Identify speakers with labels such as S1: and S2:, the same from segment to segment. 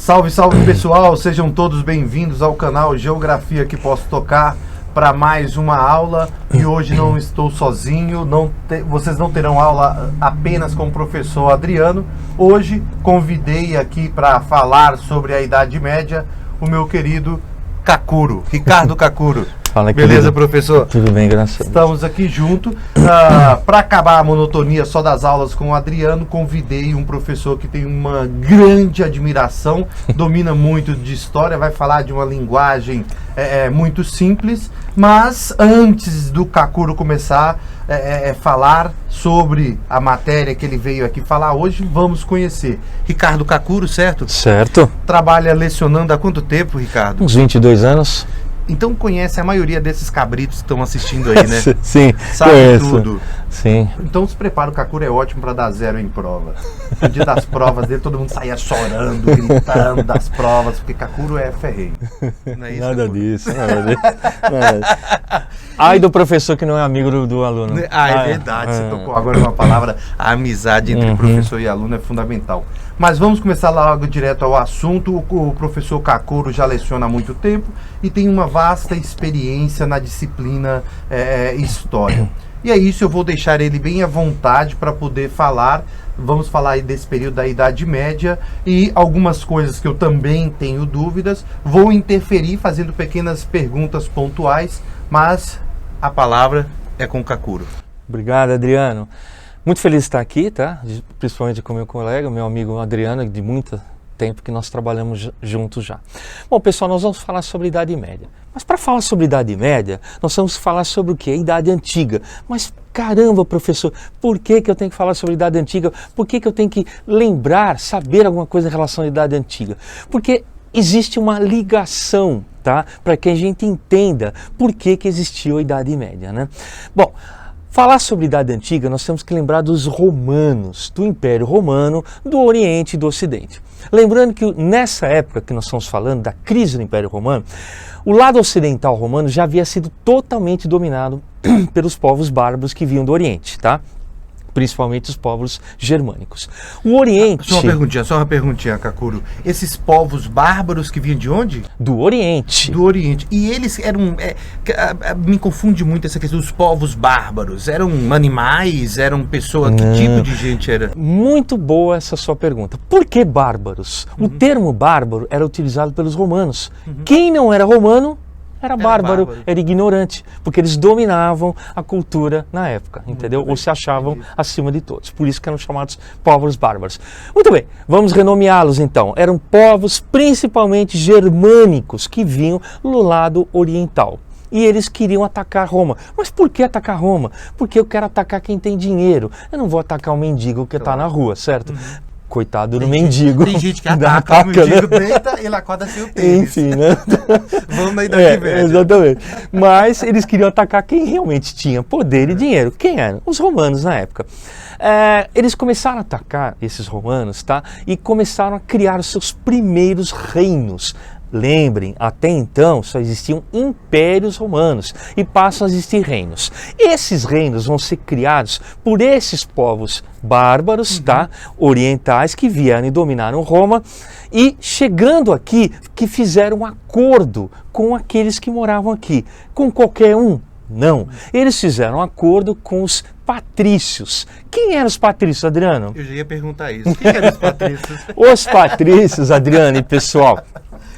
S1: Salve, salve pessoal, sejam todos bem-vindos ao canal Geografia que Posso Tocar para mais uma aula. E hoje não estou sozinho, vocês não terão aula apenas com o professor Adriano. Hoje convidei aqui para falar sobre a Idade Média o meu querido Kakuro, Ricardo Kakuro.
S2: Fala,
S1: beleza,
S2: querido.
S1: professor?
S2: Tudo bem, graças a Deus.
S1: Estamos aqui junto. Para acabar a monotonia só das aulas com o Adriano, convidei um professor que tem uma grande admiração, domina muito de história, vai falar de uma linguagem muito simples, mas antes do Kakuro começar a falar sobre a matéria que ele veio aqui falar hoje, vamos conhecer Ricardo Kakuro, certo?
S2: Certo.
S1: Trabalha lecionando há quanto tempo, Ricardo?
S2: Uns 22 anos.
S1: Então conhece a maioria desses cabritos que estão assistindo aí, né?
S2: Sim,
S1: sabe
S2: conheço.
S1: Tudo.
S2: Sim.
S1: Então se prepara, o Kakuro é ótimo para dar 0 em prova. No dia das provas dele, todo mundo saía chorando, gritando das provas, porque Kakuro é ferrenho. Não é isso,
S2: Nada
S1: Kakuro?
S2: disso, nada disso. Ai do professor que não é amigo do aluno.
S1: É verdade, você tocou agora uma palavra, a amizade entre professor e aluno é fundamental. Mas vamos começar logo direto ao assunto. O professor Kakuro já leciona há muito tempo e tem uma vasta experiência na disciplina História. E é isso, eu vou deixar ele bem à vontade para poder falar. Vamos falar aí desse período da Idade Média e algumas coisas que eu também tenho dúvidas. Vou interferir fazendo pequenas perguntas pontuais, mas a palavra é com o Kakuro.
S2: Obrigado, Adriano. Muito feliz de estar aqui, tá? Principalmente com meu colega, meu amigo Adriano, de muito tempo que nós trabalhamos juntos já. Bom, pessoal, nós vamos falar sobre a Idade Média. Mas para falar sobre a Idade Média, nós vamos falar sobre o quê? A Idade Antiga. Mas caramba, professor, por que eu tenho que falar sobre a Idade Antiga? Por que eu tenho que lembrar, saber alguma coisa em relação à Idade Antiga? Porque existe uma ligação, tá? Para que a gente entenda por que existiu a Idade Média, né? Bom, falar sobre a Idade Antiga, nós temos que lembrar dos romanos, do Império Romano, do Oriente e do Ocidente. Lembrando que nessa época que nós estamos falando, da crise do Império Romano, o lado ocidental romano já havia sido totalmente dominado pelos povos bárbaros que vinham do Oriente, tá? Principalmente os povos germânicos. O Oriente...
S1: Só uma perguntinha, Kakuro. Esses povos bárbaros que vinham de onde?
S2: Do Oriente.
S1: Do Oriente. E eles eram... me confunde muito essa questão dos povos bárbaros. Eram animais? Eram pessoas? Que tipo de gente era?
S2: Muito boa essa sua pergunta. Por que bárbaros? O termo bárbaro era utilizado pelos romanos. Quem não era romano... Era bárbaro, era ignorante, porque eles dominavam a cultura na época, entendeu? Ou se achavam acima de todos. Por isso que eram chamados povos bárbaros. Muito bem, vamos renomeá-los então. Eram povos principalmente germânicos que vinham do lado oriental. E eles queriam atacar Roma. Mas por que atacar Roma? Porque eu quero atacar quem tem dinheiro. Eu não vou atacar o mendigo que está na rua, certo? Coitado do mendigo.
S1: Tem gente que ataca, o mendigo deita e ele acorda sem o tênis.
S2: Enfim, né?
S1: Vamos na Idade Média.
S2: Exatamente. Mas eles queriam atacar quem realmente tinha poder e dinheiro. Quem eram? Os romanos na época. Eles começaram a atacar esses romanos, tá? E começaram a criar os seus primeiros reinos. Lembrem, até então só existiam impérios romanos e passam a existir reinos. Esses reinos vão ser criados por esses povos bárbaros, tá? Orientais, que vieram e dominaram Roma e chegando aqui, que fizeram um acordo com aqueles que moravam aqui. Com qualquer um? Não. Eles fizeram um acordo com os patrícios. Quem eram os patrícios, Adriano?
S1: Eu já ia perguntar isso. Quem eram os patrícios?
S2: Os patrícios, Adriano e pessoal,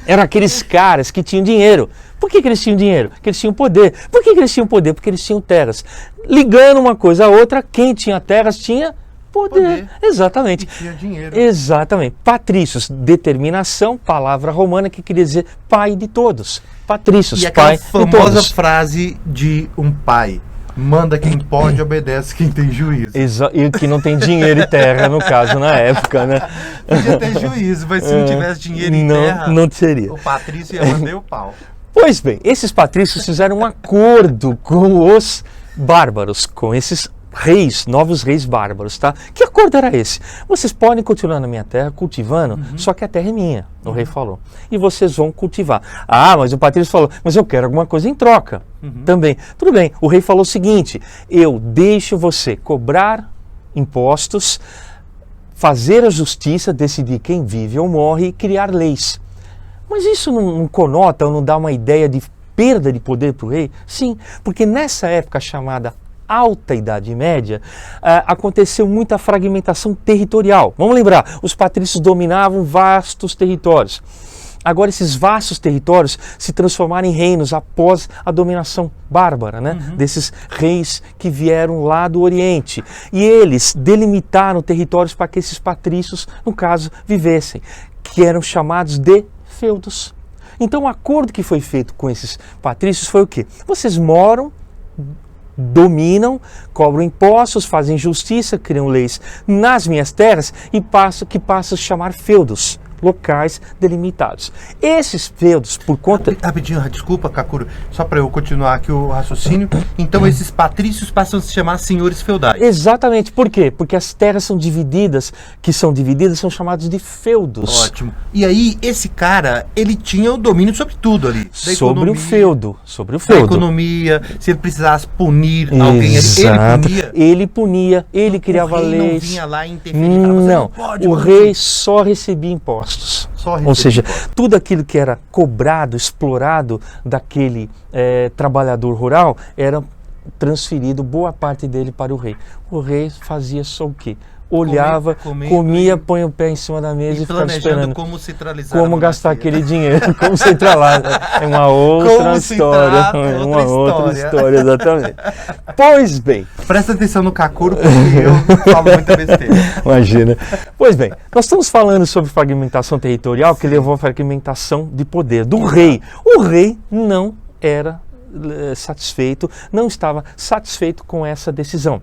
S2: eram aqueles caras que tinham dinheiro. Por que eles tinham dinheiro? Porque eles tinham poder. Por que eles tinham poder? Porque eles tinham terras. Ligando uma coisa a outra, quem tinha terras tinha poder. Exatamente.
S1: E tinha dinheiro.
S2: Exatamente. Patrícios, determinação, palavra romana que queria dizer pai de todos. Patrícios,
S1: e
S2: pai de
S1: aquela famosa
S2: todos.
S1: frase de um pai: manda quem pode, obedece quem tem juízo.
S2: E que não tem dinheiro e terra, no caso, na época, né?
S1: Podia ter juízo, mas se não tivesse dinheiro e terra,
S2: não seria.
S1: O patrício ia mandar o pau.
S2: Pois bem, esses patrícios fizeram um acordo com os bárbaros, com esses reis, novos reis bárbaros, tá? Que acordo era esse? Vocês podem continuar na minha terra cultivando, só que a terra é minha, o rei falou. E vocês vão cultivar. Ah, mas o patrício falou, mas eu quero alguma coisa em troca também. Tudo bem, o rei falou o seguinte: eu deixo você cobrar impostos, fazer a justiça, decidir quem vive ou morre e criar leis. Mas isso não conota ou não dá uma ideia de perda de poder para o rei? Sim, porque nessa época chamada Alta Idade Média, aconteceu muita fragmentação territorial. Vamos lembrar, os patrícios dominavam vastos territórios. Agora esses vastos territórios se transformaram em reinos após a dominação bárbara, né? Desses reis que vieram lá do Oriente. E eles delimitaram territórios para que esses patrícios, no caso, vivessem, que eram chamados de feudos. Então o acordo que foi feito com esses patrícios foi o quê? Vocês moram, dominam, cobram impostos, fazem justiça, criam leis nas minhas terras e que passam a chamar feudos, locais delimitados. Esses feudos, por conta...
S1: Rapidinho, desculpa, Kakuro, só para eu continuar aqui o raciocínio. Então esses patrícios passam a se chamar senhores feudais.
S2: Exatamente. Por quê? Porque as terras são divididas, são chamados de feudos.
S1: Ótimo. E aí, esse cara, ele tinha o domínio sobre tudo ali.
S2: Sobre o feudo.
S1: Da economia, se ele precisasse punir alguém,
S2: ele punia, ele criava leis.
S1: O rei não vinha lá e interferia.
S2: Não, o rei só recebia impostos. Ou seja, tudo aquilo que era cobrado, explorado daquele trabalhador rural era transferido, boa parte dele, para o rei. O rei fazia só o quê? Olhava, comia, põe o pé em cima da mesa e ficava esperando como gastar aquele dinheiro, como centralizar. É uma outra história. Outra história, exatamente. Pois bem.
S1: Presta atenção no Kakuro, porque eu falo muita besteira.
S2: Imagina. Pois bem, nós estamos falando sobre fragmentação territorial que levou à fragmentação de poder do rei. O rei não era satisfeito, não estava satisfeito com essa decisão,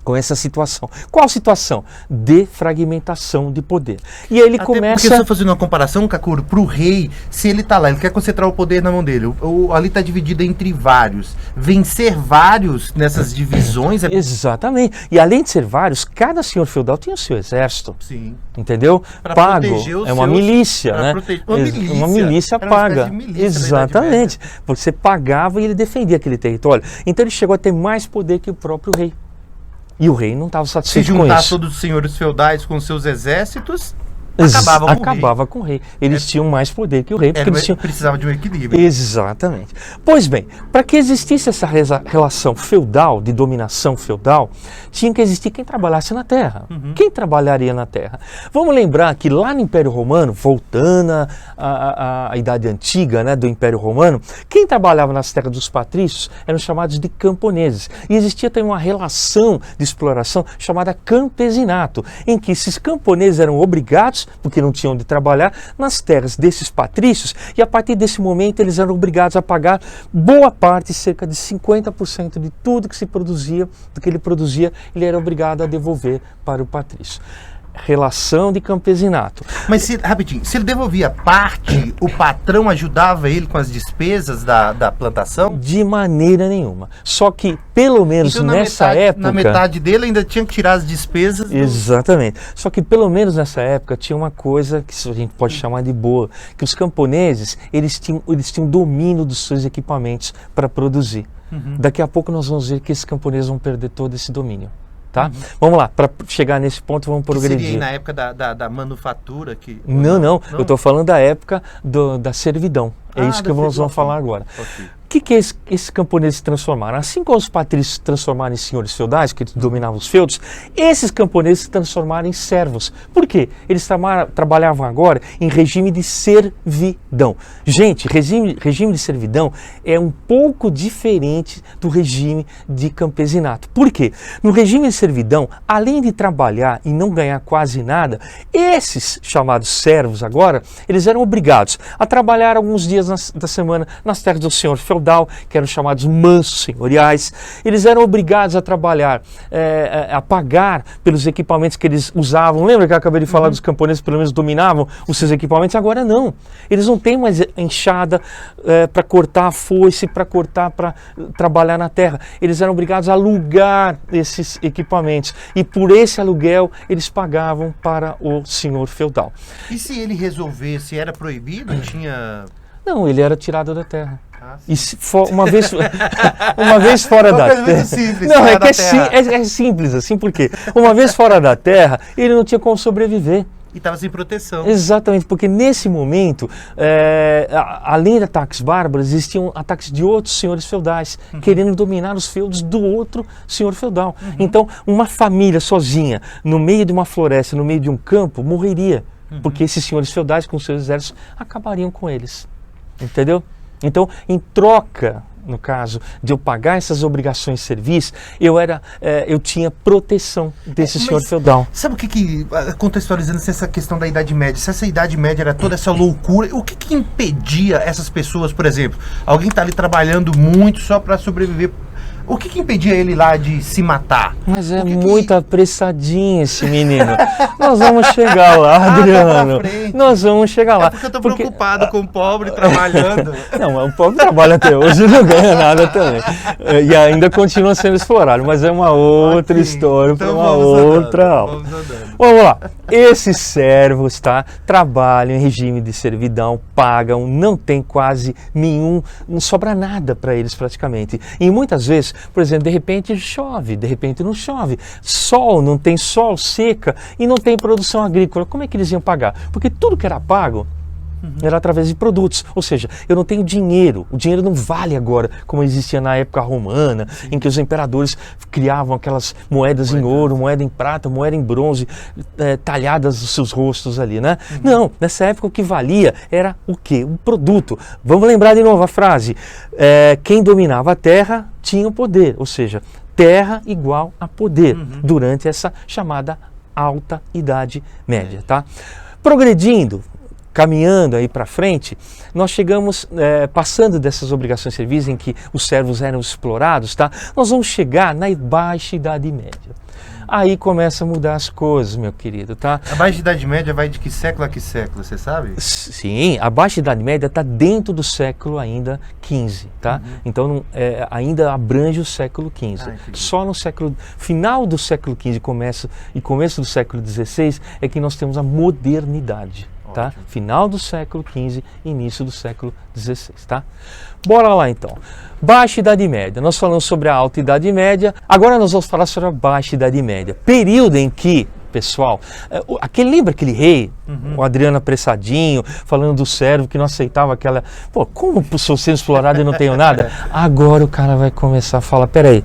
S2: com essa situação. Qual situação? De fragmentação de poder. E aí ele começa...
S1: Porque eu estou fazendo uma comparação, Kakuro, para o rei, se ele está lá, ele quer concentrar o poder na mão dele, ali está dividido entre vários. Vencer vários nessas divisões...
S2: Exatamente. E além de ser vários, cada senhor feudal tinha o seu exército.
S1: Sim.
S2: Entendeu? Pago. É uma milícia, né? Uma milícia paga. Exatamente. Você pagava e ele defendia aquele território. Então ele chegou a ter mais poder que o próprio rei. E o rei não estava satisfeito com isso. Se juntar
S1: todos os senhores feudais com seus exércitos,
S2: acabava com o rei. Eles tinham mais poder que o rei. Porque eles
S1: precisava de um equilíbrio.
S2: Exatamente. Pois bem, para que existisse essa relação feudal, de dominação feudal, tinha que existir quem trabalhasse na terra. Quem trabalharia na terra? Vamos lembrar que lá no Império Romano, voltando à Idade Antiga, né, do Império Romano, quem trabalhava nas terras dos patrícios eram chamados de camponeses. E existia também uma relação de exploração chamada campesinato, em que esses camponeses eram obrigados, porque não tinham onde trabalhar, nas terras desses patrícios, e a partir desse momento eles eram obrigados a pagar boa parte, cerca de 50% de tudo que se produzia, do que ele produzia, ele era obrigado a devolver para o patrício. Relação de campesinato.
S1: Mas, rapidinho, se ele devolvia parte, o patrão ajudava ele com as despesas da plantação?
S2: De maneira nenhuma. Só que, pelo menos então, nessa época...
S1: Na metade dele ainda tinha que tirar as despesas?
S2: Exatamente. Só que, pelo menos nessa época, tinha uma coisa que a gente pode chamar de boa, que os camponeses, eles tinham domínio dos seus equipamentos para produzir. Daqui a pouco nós vamos ver que esses camponeses vão perder todo esse domínio. Tá? Vamos lá, para chegar nesse ponto vamos progredir.
S1: Seria na época da manufatura?
S2: Não, eu estou falando da época da servidão. É isso que nós vamos falar agora.
S1: Okay.
S2: O que esses camponeses se transformaram? Assim como os patrícios se transformaram em senhores feudais, que dominavam os feudos, esses camponeses se transformaram em servos. Por quê? Eles trabalhavam agora em regime de servidão. Gente, regime de servidão é um pouco diferente do regime de campesinato. Por quê? No regime de servidão, além de trabalhar e não ganhar quase nada, esses chamados servos agora, eles eram obrigados a trabalhar alguns dias da semana nas terras do senhor feudal, que eram chamados mansos senhoriais. Eles eram obrigados a trabalhar, a pagar pelos equipamentos que eles usavam. Lembra que eu acabei de falar dos camponeses, pelo menos dominavam os seus equipamentos? Agora não. Eles não têm mais enxada para cortar a foice, para trabalhar na terra. Eles eram obrigados a alugar esses equipamentos. E por esse aluguel, eles pagavam para o senhor feudal.
S1: E se ele resolvesse, era proibido? Tinha...
S2: Não, ele era tirado da terra.
S1: sim.
S2: E uma vez fora da terra.
S1: Simples,
S2: Não, é simples assim, porque uma vez fora da terra, ele não tinha como sobreviver.
S1: E estava sem proteção.
S2: Exatamente, porque nesse momento, além de ataques bárbaros, existiam ataques de outros senhores feudais, querendo dominar os feudos do outro senhor feudal. Então, uma família sozinha, no meio de uma floresta, no meio de um campo, morreria, porque esses senhores feudais, com seus exércitos, acabariam com eles. Entendeu? Então, em troca, no caso de eu pagar essas obrigações de serviço, eu tinha proteção desse senhor feudal.
S1: Sabe o que contextualizando essa questão da Idade Média, se essa Idade Média era toda essa loucura, o que impedia essas pessoas, por exemplo, alguém está ali trabalhando muito só para sobreviver, o que impedia ele lá de se matar?
S2: Mas é muito apressadinho esse menino. Nós vamos chegar lá, Adriano. Nós vamos chegar lá.
S1: Porque eu estou preocupado com o pobre trabalhando.
S2: Não, o pobre trabalha até hoje e não ganha nada também. E ainda continua sendo explorado, mas é uma outra história, então uma outra aula. Vamos lá. Esses servos, tá, trabalham em regime de servidão, pagam, não tem quase nenhum, não sobra nada para eles praticamente. E muitas vezes, por exemplo, de repente chove, de repente não chove, sol, não tem sol, seca e não tem produção agrícola. Como é que eles iam pagar? Porque tudo que era pago era através de produtos, ou seja, eu não tenho dinheiro, o dinheiro não vale agora como existia na época romana, em que os imperadores criavam aquelas moedas em ouro, moeda em prata, moeda em bronze, talhadas os seus rostos ali, né? Não, nessa época o que valia era o quê? O produto. Vamos lembrar de novo a frase, quem dominava a terra tinha o poder, ou seja, terra igual a poder, durante essa chamada Alta Idade Média, tá? Progredindo, caminhando aí para frente, nós chegamos, passando dessas obrigações de serviço em que os servos eram explorados, tá? Nós vamos chegar na Baixa Idade Média. Aí começa a mudar as coisas, meu querido, tá?
S1: A Baixa Idade Média vai de que século a que século, você sabe?
S2: Sim, a Baixa Idade Média está dentro do século ainda XV, tá? Então ainda abrange o século XV. Só no final do século XV e começo do século XVI é que nós temos a modernidade. Tá? Final do século XV, início do século XVI, tá? Bora lá então. Baixa Idade Média. Nós falamos sobre a Alta Idade Média, agora nós vamos falar sobre a Baixa Idade Média. Período em que, pessoal, lembra aquele rei, o Adriano apressadinho, falando do servo que não aceitava aquela... Pô, como sou sendo explorado e não tenho nada? Agora o cara vai começar a falar, peraí,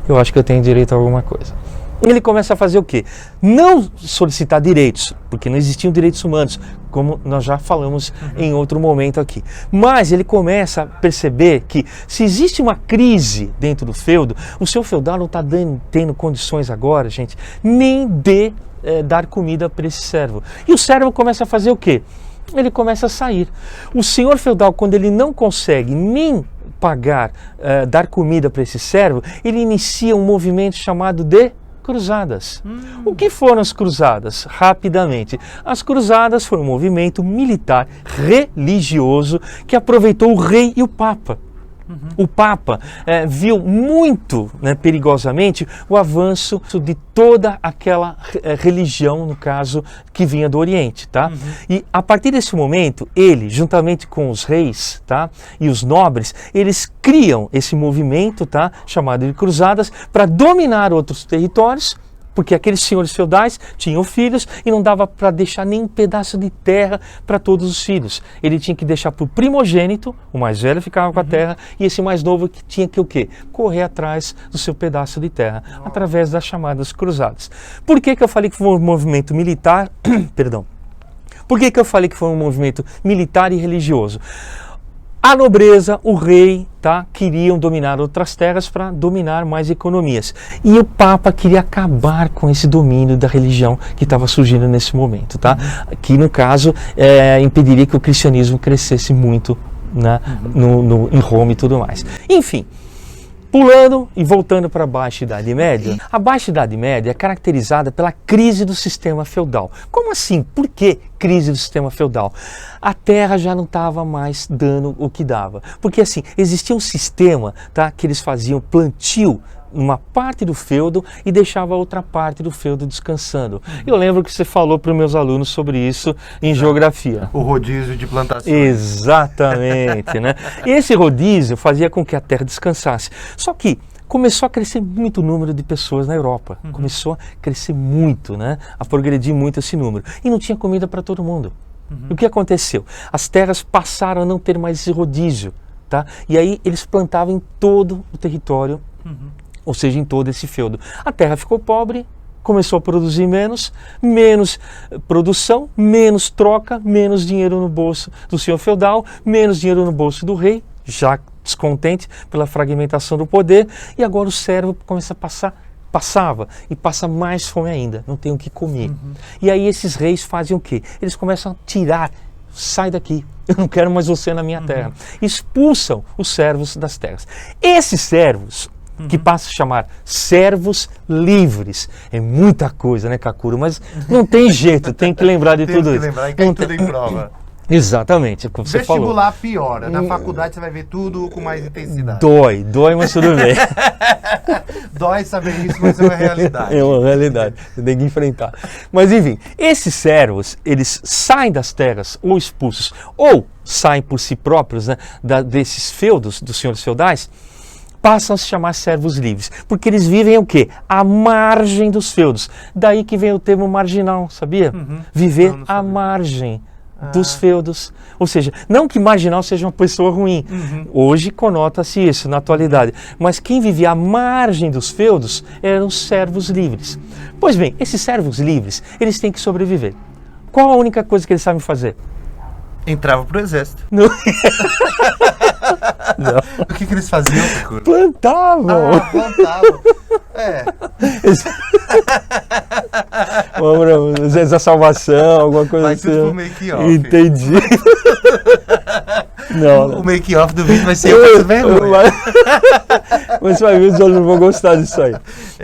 S2: eu acho que eu tenho direito a alguma coisa. Ele começa a fazer o quê? Não solicitar direitos, porque não existiam direitos humanos, como nós já falamos em outro momento aqui. Mas ele começa a perceber que se existe uma crise dentro do feudo, o seu feudal não está tendo condições agora, gente, nem de dar comida para esse servo. E o servo começa a fazer o quê? Ele começa a sair. O senhor feudal, quando ele não consegue nem pagar, dar comida para esse servo, ele inicia um movimento chamado de cruzadas. O que foram as cruzadas? Rapidamente. As cruzadas foi um movimento militar religioso que aproveitou o rei e o papa. O Papa viu muito, perigosamente, o avanço de toda aquela religião, no caso, que vinha do Oriente, tá? E a partir desse momento, ele, juntamente com os reis, tá, e os nobres, eles criam esse movimento, tá, chamado de cruzadas, para dominar outros territórios, porque aqueles senhores feudais tinham filhos e não dava para deixar nem um pedaço de terra para todos os filhos. Ele tinha que deixar para o primogênito, o mais velho ficava com a terra, e esse mais novo que tinha que o quê? Correr atrás do seu pedaço de terra, através das chamadas cruzadas. Por que eu falei que foi um movimento militar? Perdão. Por que eu falei que foi um movimento militar e religioso? A nobreza, o rei, tá, queriam dominar outras terras para dominar mais economias. E o Papa queria acabar com esse domínio da religião que estava surgindo nesse momento, tá? Que, no caso, impediria que o cristianismo crescesse muito, né, em Roma e tudo mais. Enfim, pulando e voltando para a Baixa Idade Média, a Baixa Idade Média é caracterizada pela crise do sistema feudal. Como assim? Por que crise do sistema feudal. A terra já não estava mais dando o que dava. Porque assim, existia um sistema, tá, que eles faziam plantio numa parte do feudo e deixava a outra parte do feudo descansando. Eu lembro que você falou para os meus alunos sobre isso em geografia.
S1: O rodízio de plantações.
S2: Exatamente, né? Esse rodízio fazia com que a terra descansasse. Só que começou a crescer muito o número de pessoas na Europa. Começou a crescer muito, né? A progredir muito esse número. E não tinha comida para todo mundo. E o que aconteceu? As terras passaram a não ter mais esse rodízio, tá? E aí eles plantavam em todo o território, ou seja, em todo esse feudo. A terra ficou pobre, começou a produzir menos produção, menos troca, menos dinheiro no bolso do senhor feudal, menos dinheiro no bolso do rei, já descontente pela fragmentação do poder, e agora o servo começa a passava e passa mais fome ainda, não tem o que comer. E aí esses reis fazem o quê? Eles começam a tirar, sai daqui, eu não quero mais você na minha terra. Expulsam os servos das terras. Esses servos, que passa a chamar servos livres. É muita coisa, né, Kakuro? Mas não tem jeito, tem que lembrar de tudo isso.
S1: Lembrar que tudo em prova.
S2: Exatamente, como você falou.
S1: Vestibular piora. Na faculdade você vai ver tudo com mais intensidade.
S2: Dói, mas tudo bem.
S1: Dói saber isso, mas é uma realidade.
S2: É uma realidade, você tem que enfrentar. Mas enfim, esses servos, eles saem das terras ou expulsos, ou saem por si próprios, né, desses feudos, dos senhores feudais, passam a se chamar servos livres, porque eles vivem o quê? À margem dos feudos. Daí que vem o termo marginal, sabia? Viver à margem dos feudos. Ou seja, não que marginal seja uma pessoa ruim. Hoje conota-se isso na atualidade. Mas quem vivia à margem dos feudos eram os servos livres. Pois bem, esses servos livres, eles têm que sobreviver. Qual a única coisa que eles sabem fazer?
S1: Entrava pro exército.
S2: Não.
S1: O que eles faziam, Kakuro?
S2: Plantavam.
S1: Plantavam.
S2: Às vezes a salvação, alguma coisa
S1: Vai
S2: assim.
S1: tudo pro make-off.
S2: Entendi. Não.
S1: O make-off do vídeo vai ser eu vergonha.
S2: Mas vai ver, os outros não vão gostar disso aí.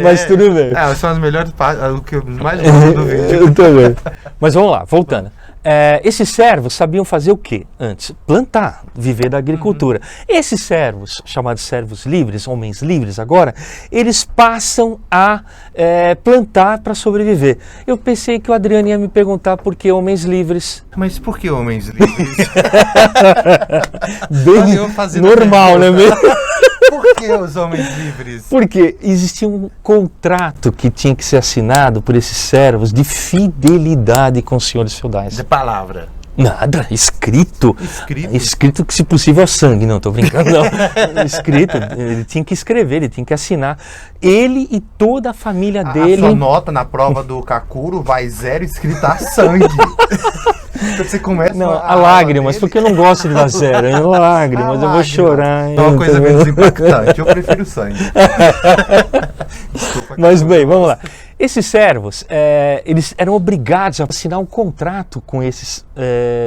S2: Mas tudo bem.
S1: São as melhores partes, o que eu mais gosto do vídeo.
S2: Eu também. Mas vamos lá, voltando. Esses servos sabiam fazer o quê antes? Plantar, viver da agricultura. Esses servos, chamados servos livres, homens livres agora, eles passam a plantar para sobreviver. Eu pensei que o Adriano ia me perguntar por que homens livres.
S1: Mas por que homens livres?
S2: Bem normal, né mesmo?
S1: Por que os homens livres?
S2: Porque existia um contrato que tinha que ser assinado por esses servos de fidelidade com os senhores feudais.
S1: De palavra.
S2: Nada, escrito.
S1: Escrito?
S2: Escrito que se possível a sangue, não, tô brincando, não. Escrito, ele tinha que escrever, ele tinha que assinar. Ele e toda a família dele.
S1: A sua nota na prova do Kakuro vai 0 escrita a sangue. Você começa
S2: a lágrimas, dele. Porque eu não gosto de dar 0, é lágrimas, eu vou chorar.
S1: É uma coisa menos impactante, eu prefiro sangue. Desculpa,
S2: mas bem, vamos lá. Esses servos, eles eram obrigados a assinar um contrato com esses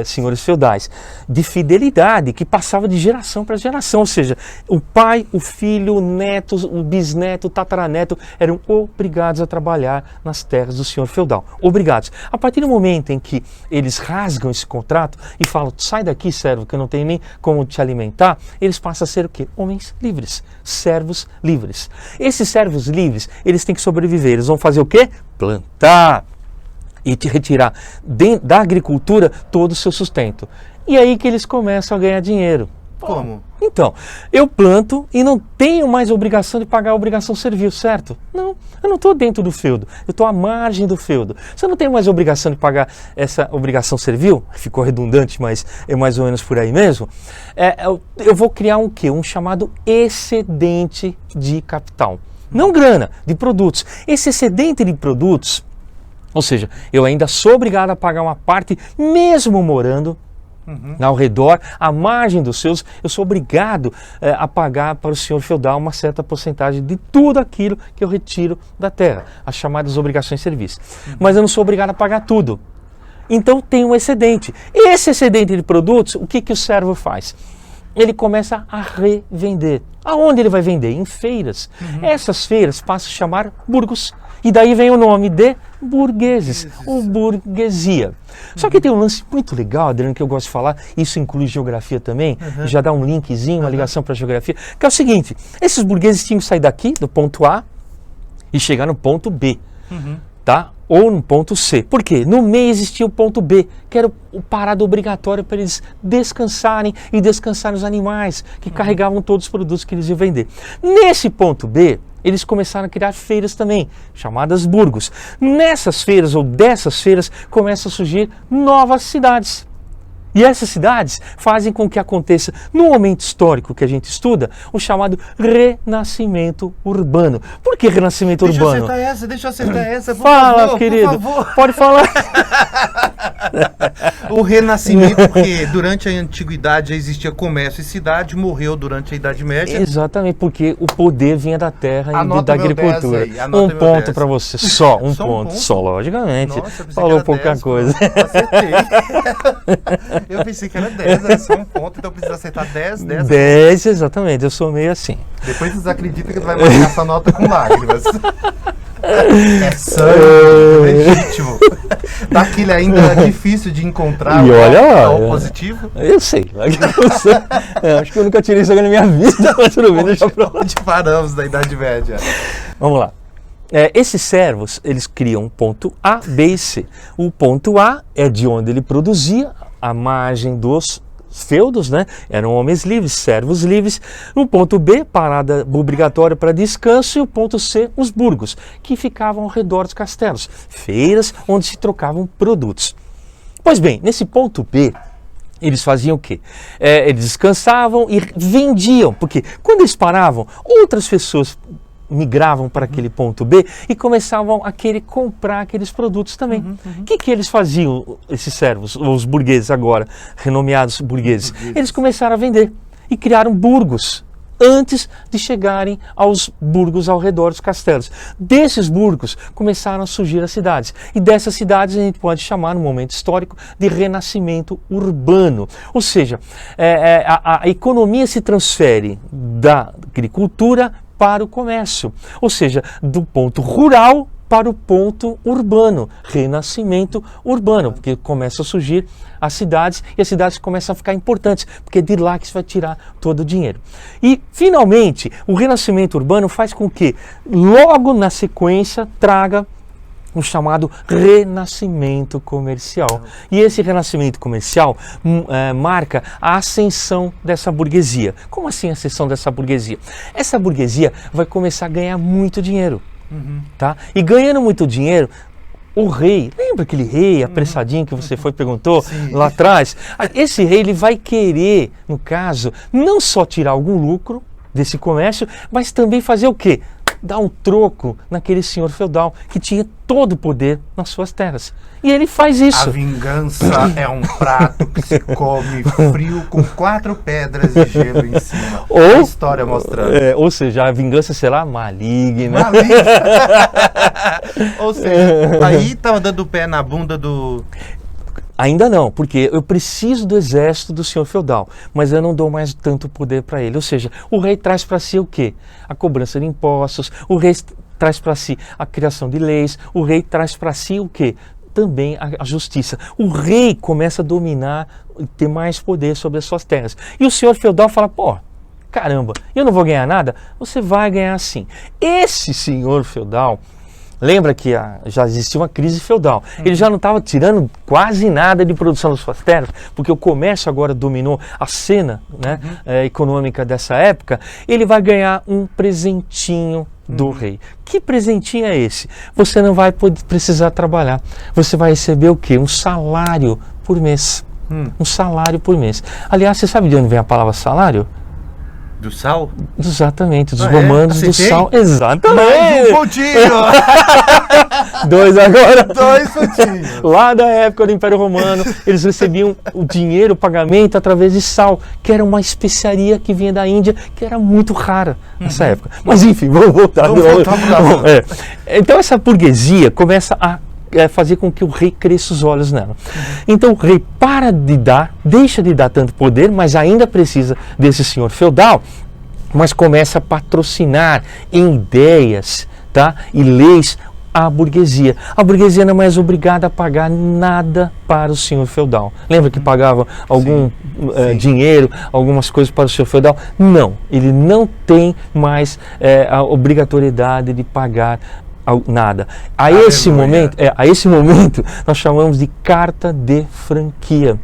S2: senhores feudais de fidelidade que passava de geração para geração, ou seja, o pai, o filho, o neto, o bisneto, o tataraneto eram obrigados a trabalhar nas terras do senhor feudal, obrigados. A partir do momento em que eles rasgam esse contrato e falam, sai daqui, servo, que eu não tenho nem como te alimentar, eles passam a ser o quê? Homens livres, servos livres. Esses servos livres, eles têm que sobreviver, eles vão fazer o quê? Plantar e te retirar da agricultura todo o seu sustento. E aí que eles começam a ganhar dinheiro.
S1: Como?
S2: Então, eu planto e não tenho mais obrigação de pagar a obrigação servil, certo? Não, eu não estou dentro do feudo, eu estou à margem do feudo. Se eu não tenho mais obrigação de pagar essa obrigação servil, ficou redundante, mas é mais ou menos por aí mesmo, eu vou criar um quê? Um chamado excedente de capital. Não grana, de produtos. Esse excedente de produtos, ou seja, eu ainda sou obrigado a pagar uma parte, mesmo morando ao redor, à margem dos seus, eu sou obrigado a pagar para o senhor feudal uma certa porcentagem de tudo aquilo que eu retiro da terra, as chamadas obrigações servis. Mas eu não sou obrigado a pagar tudo. Então tem um excedente. Esse excedente de produtos, o que o servo faz? Ele começa a revender. Aonde ele vai vender? Em feiras. Essas feiras passam a chamar burgos. E daí vem o nome de burgueses, ou burguesia. Só que tem um lance muito legal, Adriano, que eu gosto de falar, isso inclui geografia também, já dá um linkzinho, uma ligação para a geografia, que é o seguinte, esses burgueses tinham que sair daqui, do ponto A, e chegar no ponto B, tá? Ou no ponto C. Por quê? No meio existia o ponto B, que era o parado obrigatório para eles descansarem e descansar os animais, que carregavam todos os produtos que eles iam vender. Nesse ponto B, eles começaram a criar feiras também, chamadas burgos. Nessas feiras, ou dessas feiras, começam a surgir novas cidades. E essas cidades fazem com que aconteça, no momento histórico que a gente estuda, o chamado renascimento urbano. Por que renascimento urbano?
S1: Deixa eu acertar essa, por
S2: Fala,
S1: favor,
S2: querido,
S1: por favor.
S2: pode falar.
S1: O renascimento, porque durante a antiguidade existia comércio e cidade, morreu durante a Idade Média.
S2: Exatamente, porque o poder vinha da terra e da agricultura. Um ponto para você, só um ponto, só, logicamente.
S1: Nossa,
S2: falou pouca
S1: 10,
S2: coisa.
S1: Acertei. Eu pensei que era 10, era só um ponto, então precisa acertar 10.
S2: 10, exatamente, eu sou meio assim.
S1: Depois vocês acreditam que tu vai marcar essa nota com lágrimas. É sangue, legítimo. Daquele ainda difícil de encontrar.
S2: E olha lá.
S1: O positivo.
S2: Eu sei. Acho que eu nunca tirei isso na minha vida, mas tudo bem, deixa pra lá.
S1: Onde paramos da Idade Média?
S2: Vamos lá. Esses servos, eles criam ponto A, B e C. O ponto A é de onde ele produzia, a margem dos feudos, né? Eram homens livres, servos livres. No ponto B, parada obrigatória para descanso, e o ponto C, os burgos, que ficavam ao redor dos castelos, feiras onde se trocavam produtos. Pois bem, nesse ponto B, eles faziam o quê? Eles descansavam e vendiam, porque quando eles paravam, outras pessoas migravam para aquele ponto B e começavam a querer comprar aqueles produtos também. O que eles faziam, esses servos, os burgueses agora, renomeados burgueses? Eles começaram a vender e criaram burgos antes de chegarem aos burgos ao redor dos castelos. Desses burgos começaram a surgir as cidades. E dessas cidades a gente pode chamar, no momento histórico, de renascimento urbano. Ou seja, a economia se transfere da agricultura para o comércio, ou seja, do ponto rural para o ponto urbano, renascimento urbano, porque começam a surgir as cidades e as cidades começam a ficar importantes, porque é de lá que se vai tirar todo o dinheiro. E, finalmente, o renascimento urbano faz com que, logo na sequência, traga o chamado renascimento comercial. E esse renascimento comercial marca a ascensão dessa burguesia. Como assim a ascensão dessa burguesia? Essa burguesia vai começar a ganhar muito dinheiro. Tá? E ganhando muito dinheiro, o rei, lembra aquele rei apressadinho que você perguntou lá atrás? Esse rei, ele vai querer, no caso, não só tirar algum lucro desse comércio, mas também fazer o quê? Dar um troco naquele senhor feudal que tinha todo o poder nas suas terras. E ele faz isso.
S1: A vingança é um prato que se come frio com 4 pedras de gelo em cima. A história mostrando.
S2: Ou seja, a vingança será maligna.
S1: Ou seja, aí estava dando o pé na bunda do...
S2: Ainda não, porque eu preciso do exército do senhor feudal, mas eu não dou mais tanto poder para ele. Ou seja, o rei traz para si o quê? A cobrança de impostos, o rei traz para si a criação de leis, o rei traz para si o quê? Também a justiça. O rei começa a dominar e ter mais poder sobre as suas terras. E o senhor feudal fala, pô, caramba, eu não vou ganhar nada? Você vai ganhar sim. Esse senhor feudal... Lembra que já existia uma crise feudal. Ele já não estava tirando quase nada de produção das suas terras, porque o comércio agora dominou a cena, né, econômica dessa época. Ele vai ganhar um presentinho do rei. Que presentinho é esse? Você não vai precisar trabalhar. Você vai receber o quê? Um salário por mês. Um salário por mês. Aliás, você sabe de onde vem a palavra salário?
S1: Do sal?
S2: Exatamente, dos romanos do sal. Exatamente!
S1: Mais um pontinho!
S2: 2 agora!
S1: 2 pontinhos!
S2: Lá da época do Império Romano, eles recebiam o dinheiro, o pagamento através de sal, que era uma especiaria que vinha da Índia, que era muito rara nessa época. Mas enfim, vamos voltar. Então essa burguesia começa a fazer com que o rei cresça os olhos nela. Então o rei deixa de dar tanto poder, mas ainda precisa desse senhor feudal, mas começa a patrocinar em ideias, tá, e leis a burguesia. A burguesia não é mais obrigada a pagar nada para o senhor feudal. Lembra que pagava algum dinheiro, algumas coisas para o senhor feudal? Não, ele não tem mais a obrigatoriedade de pagar nada. A esse momento, nós chamamos de carta de franquia.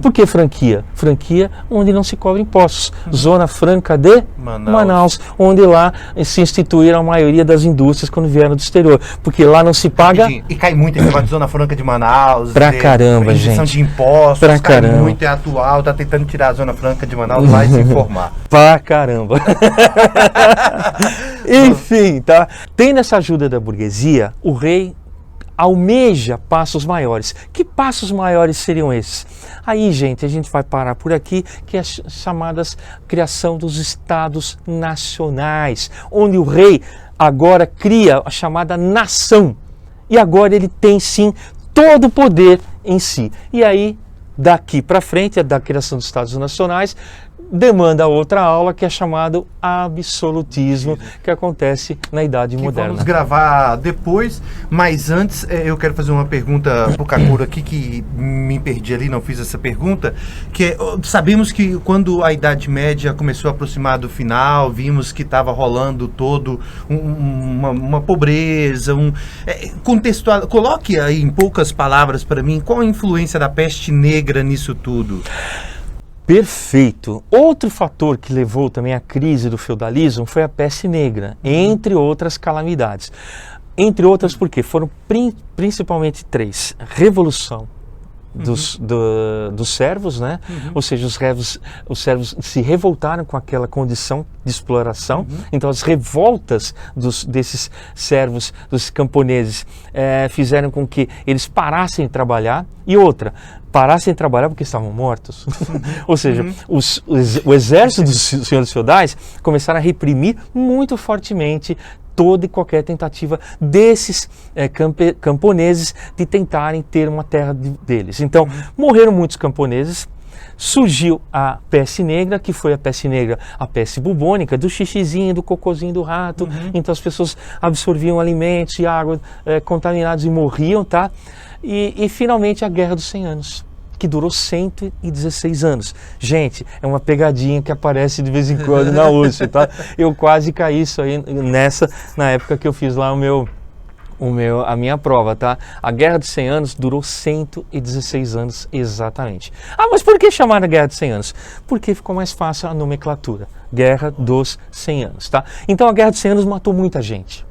S2: Por que franquia? Franquia onde não se cobra impostos. Zona Franca de Manaus, onde lá se instituíram a maioria das indústrias quando vieram do exterior. Porque lá não se paga...
S1: E cai muito esse negócio de Zona Franca de Manaus.
S2: Pra caramba, gente.
S1: De impostos,
S2: pra caramba.
S1: Muito, é atual, tá tentando tirar a Zona Franca de Manaus lá e se informar.
S2: Pra caramba. Enfim, tá? Tendo essa ajuda da burguesia, o rei almeja passos maiores. Que passos maiores seriam esses? Aí, gente, a gente vai parar por aqui, que é as chamadas criação dos estados nacionais, onde o rei agora cria a chamada nação. E agora ele tem, sim, todo o poder em si. E aí, daqui para frente, da criação dos estados nacionais, demanda outra aula que é chamado absolutismo, que acontece na Idade Moderna.
S1: Vamos gravar depois, mas antes eu quero fazer uma pergunta para o Kakuro aqui, que me perdi ali, não fiz essa pergunta, que é, sabemos que quando a Idade Média começou a aproximar do final, vimos que estava rolando todo uma pobreza, coloque aí em poucas palavras para mim, qual a influência da peste negra nisso tudo?
S2: Perfeito. Outro fator que levou também à crise do feudalismo foi a peste negra, entre outras calamidades. Entre outras porque foram principalmente 3. Revolução dos servos, né? Ou seja, os servos se revoltaram com aquela condição de exploração. Então as revoltas desses servos, dos camponeses, fizeram com que eles parassem de trabalhar. E outra, parassem de trabalhar porque estavam mortos. Ou seja, o exército dos senhores feudais começaram a reprimir muito fortemente toda e qualquer tentativa desses camponeses de tentarem ter uma terra deles. Então, morreram muitos camponeses, surgiu a peste negra, que foi a peste negra, a peste bubônica, do xixizinho, do cocôzinho do rato. Então as pessoas absorviam alimentos e água contaminados e morriam, tá? E finalmente a Guerra dos 100 Anos, que durou 116 anos. Gente, é uma pegadinha que aparece de vez em quando na USP, tá? Eu quase caí isso aí na época que eu fiz lá a minha prova, tá? A Guerra dos 100 Anos durou 116 anos exatamente. Ah, mas por que chamaram a Guerra dos 100 Anos? Porque ficou mais fácil a nomenclatura. Guerra dos 100 Anos, tá? Então a Guerra dos 100 Anos matou muita gente.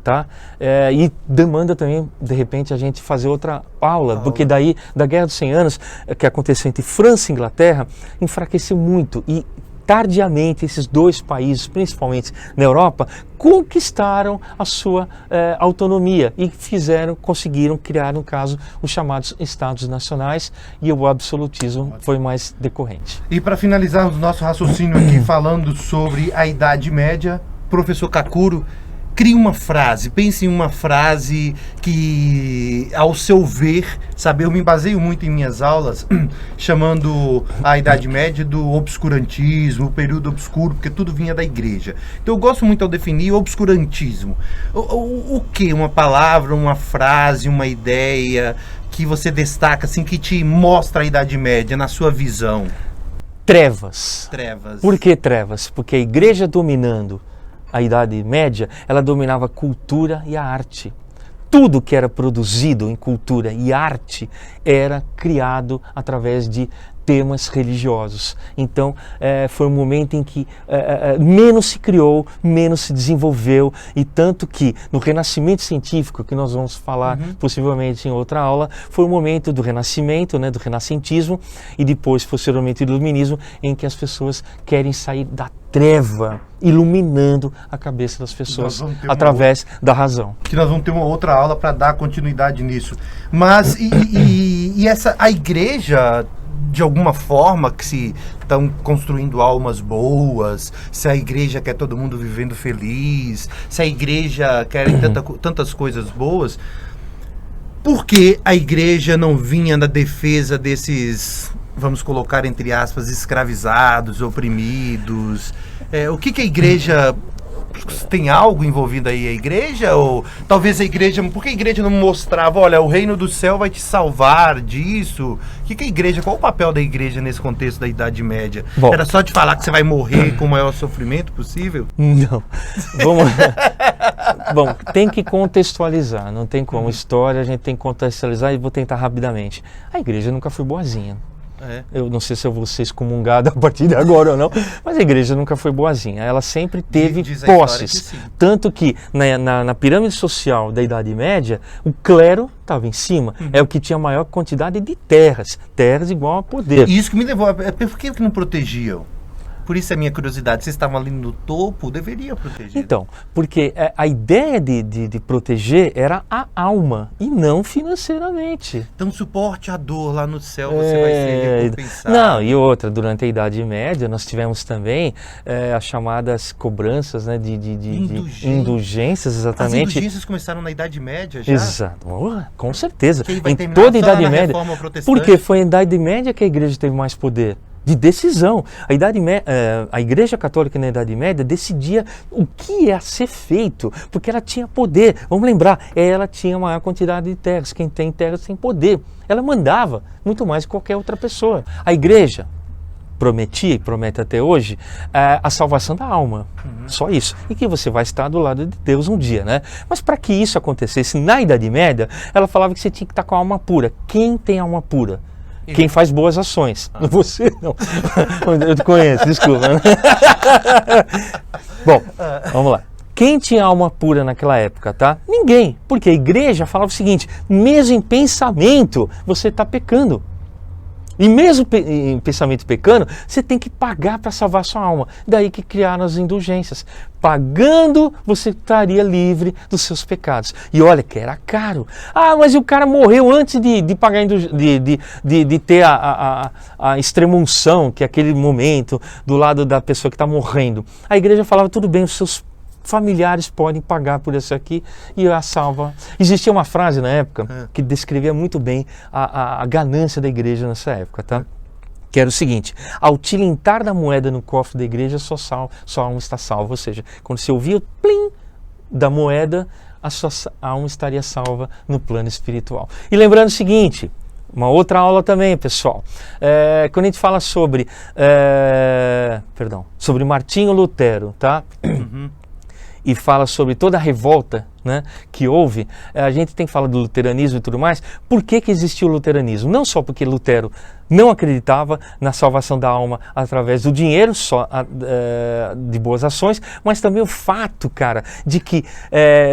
S2: Tá? E demanda também, de repente, a gente fazer outra aula, porque daí, da Guerra dos 100 Anos, que aconteceu entre França e Inglaterra, enfraqueceu muito e tardiamente esses dois países, principalmente na Europa, conquistaram a sua autonomia e conseguiram criar, no caso, os chamados Estados Nacionais, e o absolutismo foi mais decorrente.
S1: E para finalizar o nosso raciocínio aqui, falando sobre a Idade Média, professor Kakuro, crie uma frase, pense em uma frase que, ao seu ver, sabe, eu me baseio muito em minhas aulas, chamando a Idade Média do obscurantismo, o período obscuro, porque tudo vinha da igreja. Então eu gosto muito ao definir obscurantismo. O que? Uma palavra, uma frase, uma ideia que você destaca, assim, que te mostra a Idade Média na sua visão?
S2: Trevas.
S1: Trevas.
S2: Por que trevas? Porque a igreja dominando a Idade Média, ela dominava a cultura e a arte. Tudo que era produzido em cultura e arte era criado através de temas religiosos. Então, foi um momento em que menos se criou, menos se desenvolveu, e tanto que no Renascimento científico, que nós vamos falar possivelmente em outra aula, foi o momento do Renascimento, né, do renascentismo, e depois, posteriormente, do iluminismo, em que as pessoas querem sair da treva, iluminando a cabeça das pessoas através da razão.
S1: Que nós vamos ter uma outra aula para dar continuidade nisso. Mas, a igreja, de alguma forma, que se estão construindo almas boas, se a igreja quer todo mundo vivendo feliz, se a igreja quer tantas coisas boas, por que a igreja não vinha na defesa desses, vamos colocar entre aspas, escravizados, oprimidos? O que a igreja tem algo envolvido aí a igreja? Ou talvez a igreja... Por que a igreja não mostrava, olha, o reino do céu vai te salvar disso? Que a igreja... Qual o papel da igreja nesse contexto da Idade Média?
S2: Bom,
S1: era só te falar que você vai morrer com o maior sofrimento possível?
S2: Não. Vamos... Bom, tem que contextualizar. Não tem como. História a gente tem que contextualizar e vou tentar rapidamente. A igreja nunca foi boazinha. Eu não sei se eu vou ser excomungado a partir de agora ou não, mas a igreja nunca foi boazinha. Ela sempre teve posses. Tanto que na pirâmide social da Idade Média, o clero estava em cima. É o que tinha maior quantidade de terras. Terras igual a poder.
S1: E isso que me levou a... Por que não protegiam? Por isso é a minha curiosidade. Vocês estavam ali no topo, deveria proteger.
S2: Então, porque a ideia de proteger era a alma e não financeiramente.
S1: Então, suporte a dor lá no céu, você vai ser recompensado.
S2: Não, e outra, durante a Idade Média, nós tivemos também as chamadas cobranças, né, de indulgências, exatamente.
S1: As indulgências começaram na Idade Média já?
S2: Exato, com certeza.
S1: Em
S2: toda a Idade Média. Porque foi na Idade Média que a igreja teve mais poder de decisão. A Igreja Católica na Idade Média decidia o que ia ser feito, porque ela tinha poder. Vamos lembrar, ela tinha maior quantidade de terras. Quem tem terras tem poder. Ela mandava muito mais que qualquer outra pessoa. A Igreja prometia e promete até hoje a salvação da alma. Só isso. E que você vai estar do lado de Deus um dia, né? Mas para que isso acontecesse na Idade Média, ela falava que você tinha que estar com a alma pura. Quem tem alma pura? Quem faz boas ações. Você não. Eu te conheço, desculpa. Bom, vamos lá. Quem tinha alma pura naquela época, tá? Ninguém. Porque a igreja falava o seguinte, mesmo em pensamento, você está pecando. E mesmo em pensamento pecando, você tem que pagar para salvar sua alma. Daí que criaram as indulgências. Pagando, você estaria livre dos seus pecados. E olha que era caro. Ah, mas o cara morreu antes de pagar, de ter a extrema-unção, que é aquele momento do lado da pessoa que está morrendo. A igreja falava, tudo bem, os seus familiares podem pagar por isso aqui e a salva. Existia uma frase na época que descrevia muito bem a ganância da igreja nessa época, tá? Que era o seguinte, ao tilintar da moeda no cofre da igreja, sua alma está salva. Ou seja, quando você ouvia o plim da moeda, a sua alma estaria salva no plano espiritual. E lembrando o seguinte, uma outra aula também, pessoal. Quando a gente fala sobre Martinho Lutero, tá? E fala sobre toda a revolta, né, que houve, a gente tem que falar do luteranismo e tudo mais. Por que existiu o luteranismo? Não só porque Lutero não acreditava na salvação da alma através do dinheiro, de boas ações, mas também o fato, cara, de que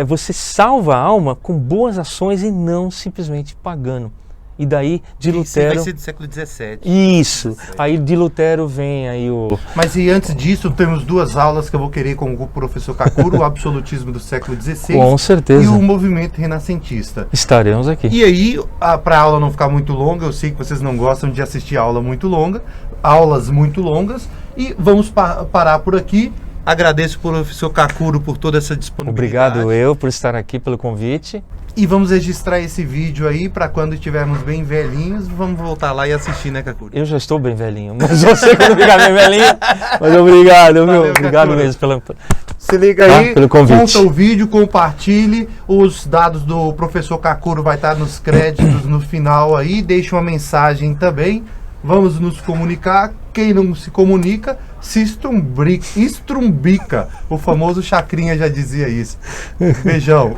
S2: você salva a alma com boas ações e não simplesmente pagando. E daí, de Lutero...
S1: vai ser do século XVII.
S2: Isso. Aí de Lutero vem aí o...
S1: Mas e antes disso, temos duas aulas que eu vou querer com o professor Kakuro, o absolutismo do século XVI.
S2: Com certeza.
S1: E o movimento renascentista.
S2: Estaremos aqui.
S1: E aí, para a aula não ficar muito longa, eu sei que vocês não gostam de assistir aula muito longa, aulas muito longas, e vamos parar por aqui. Agradeço ao professor Kakuro por toda essa disponibilidade.
S2: Obrigado eu por estar aqui, pelo convite.
S1: E vamos registrar esse vídeo aí para quando estivermos bem velhinhos, vamos voltar lá e assistir, né, Kakuro?
S2: Eu já estou bem velhinho, mas você quando ficar bem velhinho. Mas obrigado, meu. Obrigado Kakuro. Mesmo pela...
S1: Se liga aí,
S2: pelo convite.
S1: Conta o vídeo, compartilhe. Os dados do professor Kakuro vai estar nos créditos no final aí. Deixe uma mensagem também. Vamos nos comunicar. Quem não se comunica, se estrumbica. O famoso Chacrinha já dizia isso. Beijão.